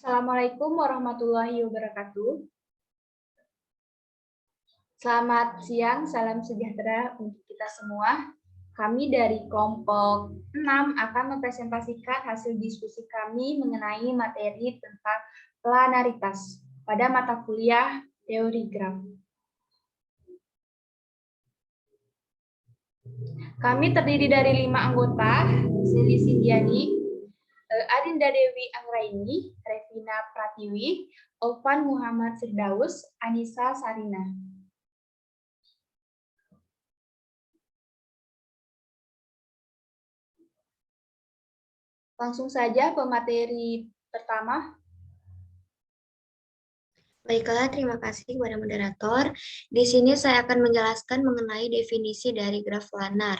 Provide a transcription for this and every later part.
Assalamualaikum warahmatullahi wabarakatuh. Selamat siang, salam sejahtera untuk kita semua. Kami dari kelompok 6 akan mempresentasikan hasil diskusi kami mengenai materi tentang planaritas pada mata kuliah teori graf. Kami terdiri dari 5 anggota, Sili Sindiani, Adinda Dewi Anggraini, Revina Pratiwi, Ovan Muhammad Firdaus, Anissa Sarina. Langsung saja pemateri pertama. Baiklah, terima kasih kepada moderator. Di sini saya akan menjelaskan mengenai definisi dari graf planar.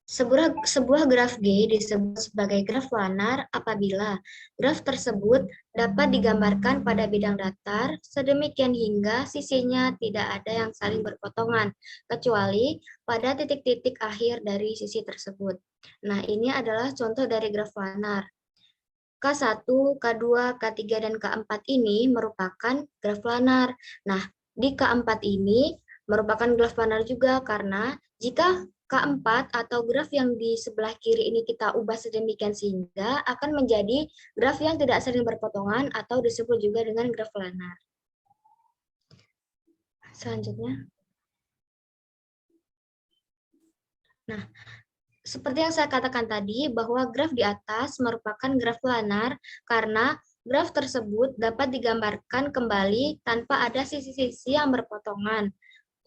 Sebuah graf G disebut sebagai graf planar apabila graf tersebut dapat digambarkan pada bidang datar sedemikian hingga sisinya tidak ada yang saling berpotongan, kecuali pada titik-titik akhir dari sisi tersebut. Nah, ini adalah contoh dari graf planar. K1, K2, K3, dan K4 ini merupakan graf planar. Nah, di K4 ini merupakan graf planar juga karena jika K4 atau graf yang di sebelah kiri ini kita ubah sedemikian sehingga akan menjadi graf yang tidak saling berpotongan atau disebut juga dengan graf planar. Selanjutnya. Nah, seperti yang saya katakan tadi, bahwa graf di atas merupakan graf planar karena graf tersebut dapat digambarkan kembali tanpa ada sisi-sisi yang berpotongan.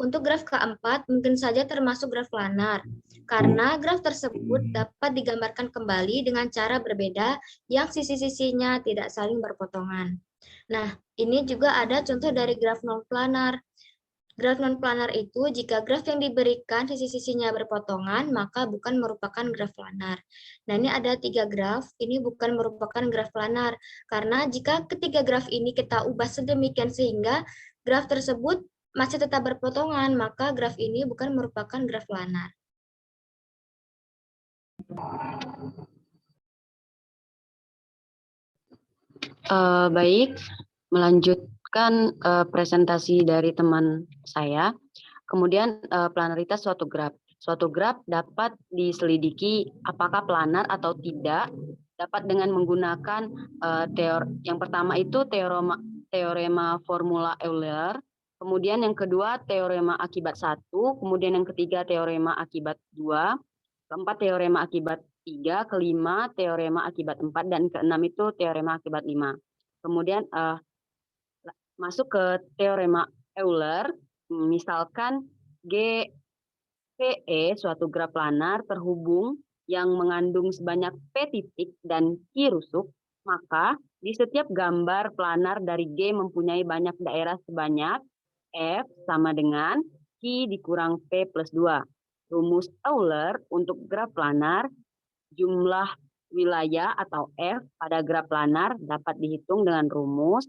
Untuk graf keempat mungkin saja termasuk graf planar, karena graf tersebut dapat digambarkan kembali dengan cara berbeda yang sisi-sisinya tidak saling berpotongan. Nah, ini juga ada contoh dari graf non-planar. Graf non-planar itu jika graf yang diberikan sisi-sisinya berpotongan, maka bukan merupakan graf planar. Nah, ini ada 3 graf, ini bukan merupakan graf planar. Karena jika ketiga graf ini kita ubah sedemikian sehingga graf tersebut masih tetap berpotongan, maka graf ini bukan merupakan graf planar. Baik, melanjutkan presentasi dari teman saya. Kemudian planaritas suatu graf. Suatu graf dapat diselidiki apakah planar atau tidak, dapat dengan menggunakan yang pertama itu teorema formula Euler, kemudian yang kedua teorema akibat 1, kemudian yang ketiga teorema akibat 2, keempat teorema akibat 3, kelima teorema akibat 4, dan keenam itu teorema akibat 5. Kemudian masuk ke teorema Euler, misalkan GPE suatu graf planar terhubung yang mengandung sebanyak P titik dan Q rusuk, maka di setiap gambar planar dari G mempunyai banyak daerah sebanyak F sama dengan Q dikurang P plus 2. Rumus Euler untuk graf planar, jumlah wilayah atau F pada graf planar dapat dihitung dengan rumus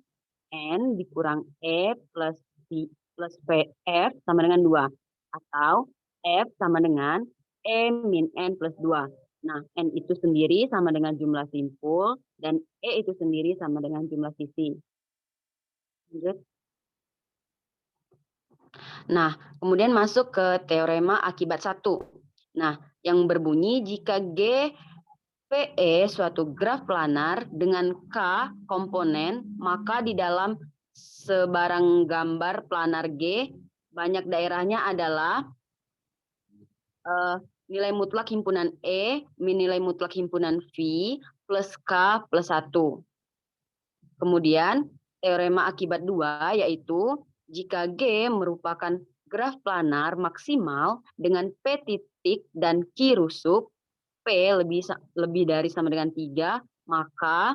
N dikurang E plus F sama dengan 2. Atau F sama dengan E min N plus 2. Nah, N itu sendiri sama dengan jumlah simpul, dan E itu sendiri sama dengan jumlah sisi. Lanjut. Nah, kemudian masuk ke teorema akibat 1. Nah, yang berbunyi jika GPE suatu graf planar dengan K komponen, maka di dalam sebarang gambar planar G, banyak daerahnya adalah nilai mutlak himpunan E min nilai mutlak himpunan V plus K plus 1. Kemudian teorema akibat 2 yaitu jika G merupakan graf planar maksimal dengan P titik dan Q rusuk, P lebih dari sama dengan 3, maka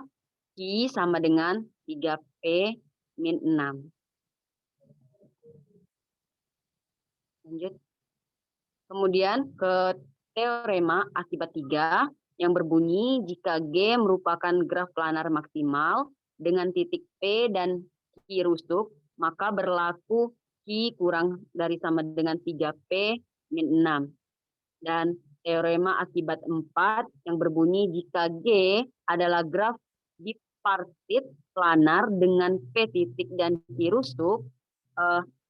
Q sama dengan 3P min 6. Lanjut. Kemudian ke teorema akibat 3 yang berbunyi jika G merupakan graf planar maksimal dengan titik P dan Q rusuk, maka berlaku Q kurang dari sama dengan 3P min 6. Dan teorema akibat 4 yang berbunyi jika G adalah graf partit planar dengan P titik dan Q rusuk,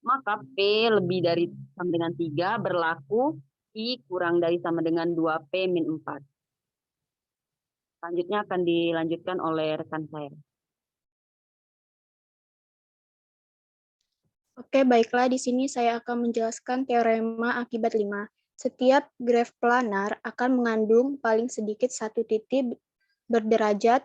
maka P lebih dari sama dengan 3 berlaku I kurang dari sama dengan 2P min 4. Selanjutnya akan dilanjutkan oleh rekan saya. Oke, baiklah. Di sini saya akan menjelaskan teorema akibat 5. Setiap graf planar akan mengandung paling sedikit satu titik berderajat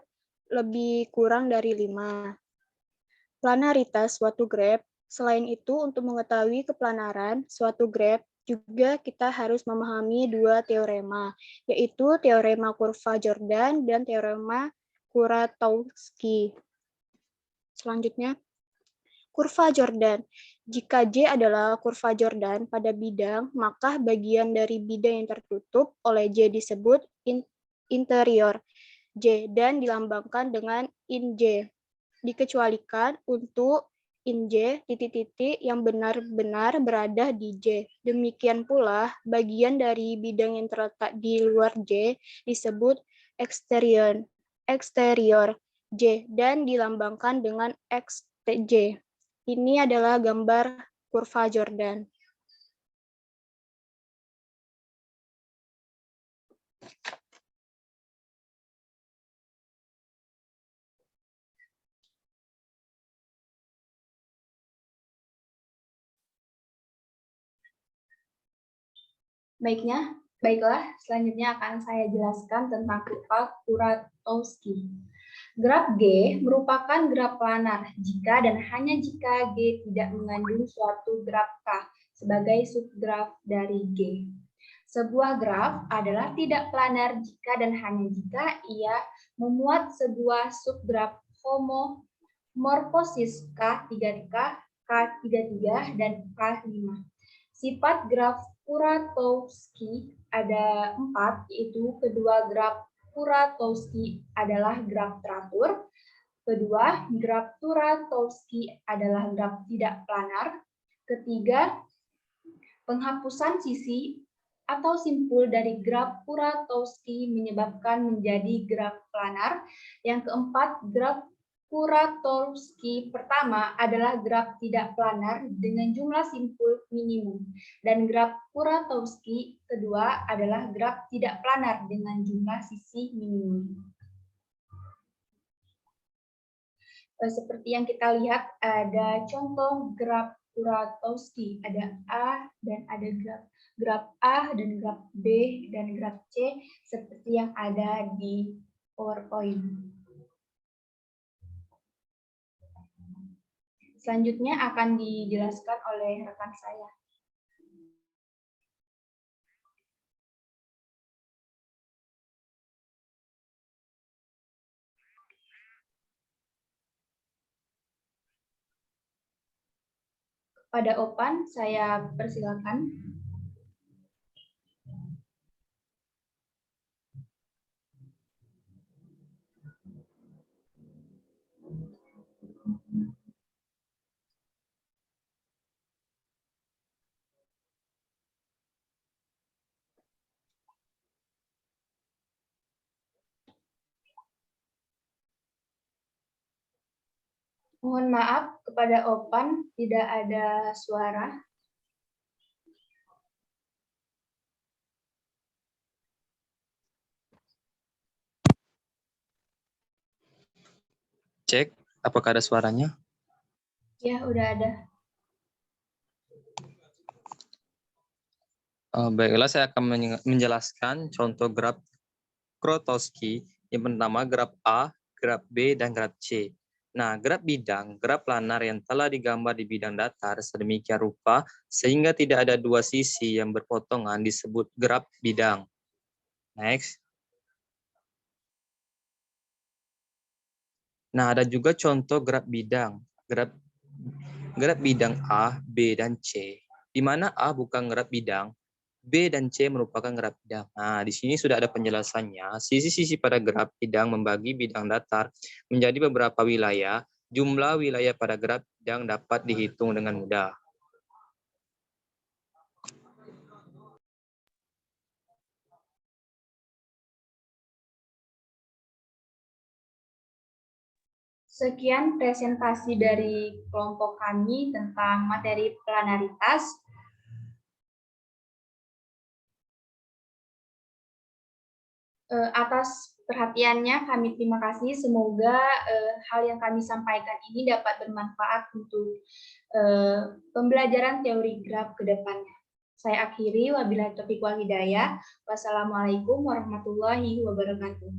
lebih kurang dari 5. Planaritas suatu graf. Selain itu, untuk mengetahui keplanaran suatu graf, juga kita harus memahami dua teorema, yaitu teorema kurva Jordan dan teorema Kuratowski. Selanjutnya, kurva Jordan. Jika J adalah kurva Jordan pada bidang, maka bagian dari bidang yang tertutup oleh J disebut interior J dan dilambangkan dengan in J. Dikecualikan untuk in J titik-titik yang benar-benar berada di J. Demikian pula, bagian dari bidang yang terletak di luar J disebut exterior J dan dilambangkan dengan XJ. Ini adalah gambar kurva Jordan. Baiklah, selanjutnya akan saya jelaskan tentang kurva Kuratowski. Graf G merupakan graf planar jika dan hanya jika G tidak mengandung suatu graf K sebagai subgraf dari G. Sebuah graf adalah tidak planar jika dan hanya jika ia memuat sebuah subgraf homomorfosis K3K, K33, dan K5. Sifat graf Kuratowski ada 4, yaitu kedua graf Kuratowski adalah graf teratur, kedua graf Kuratowski adalah graf tidak planar, ketiga penghapusan sisi atau simpul dari graf Kuratowski menyebabkan menjadi graf planar, yang keempat graf Kuratowski pertama adalah graf tidak planar dengan jumlah simpul minimum, dan graf Kuratowski kedua adalah graf tidak planar dengan jumlah sisi minimum. Seperti yang kita lihat, ada contoh graf Kuratowski, ada A dan ada graf A dan graf B dan graf C seperti yang ada di PowerPoint. Selanjutnya akan dijelaskan oleh rekan saya. Kepada Opan, saya persilakan. Mohon maaf, kepada Opan tidak ada suara. Cek, apakah ada suaranya? Ya, udah ada. Baiklah, saya akan menjelaskan contoh graf Kuratowski yang pertama graf A, graf B, dan graf C. Nah, graf bidang, graf planar yang telah digambar di bidang datar sedemikian rupa sehingga tidak ada dua sisi yang berpotongan disebut graf bidang. Next. Nah, ada juga contoh graf bidang. Graf bidang A, B, dan C. Di mana A bukan graf bidang, B dan C merupakan graf bidang. Nah, di sini sudah ada penjelasannya. Sisi-sisi pada graf bidang membagi bidang datar menjadi beberapa wilayah. Jumlah wilayah pada graf bidang dapat dihitung dengan mudah. Sekian presentasi dari kelompok kami tentang materi planaritas. Atas perhatiannya kami terima kasih. Semoga hal yang kami sampaikan ini dapat bermanfaat untuk pembelajaran teori graf ke depannya. Saya akhiri, wabillahi taufiq wal hidayah. Wassalamualaikum warahmatullahi wabarakatuh.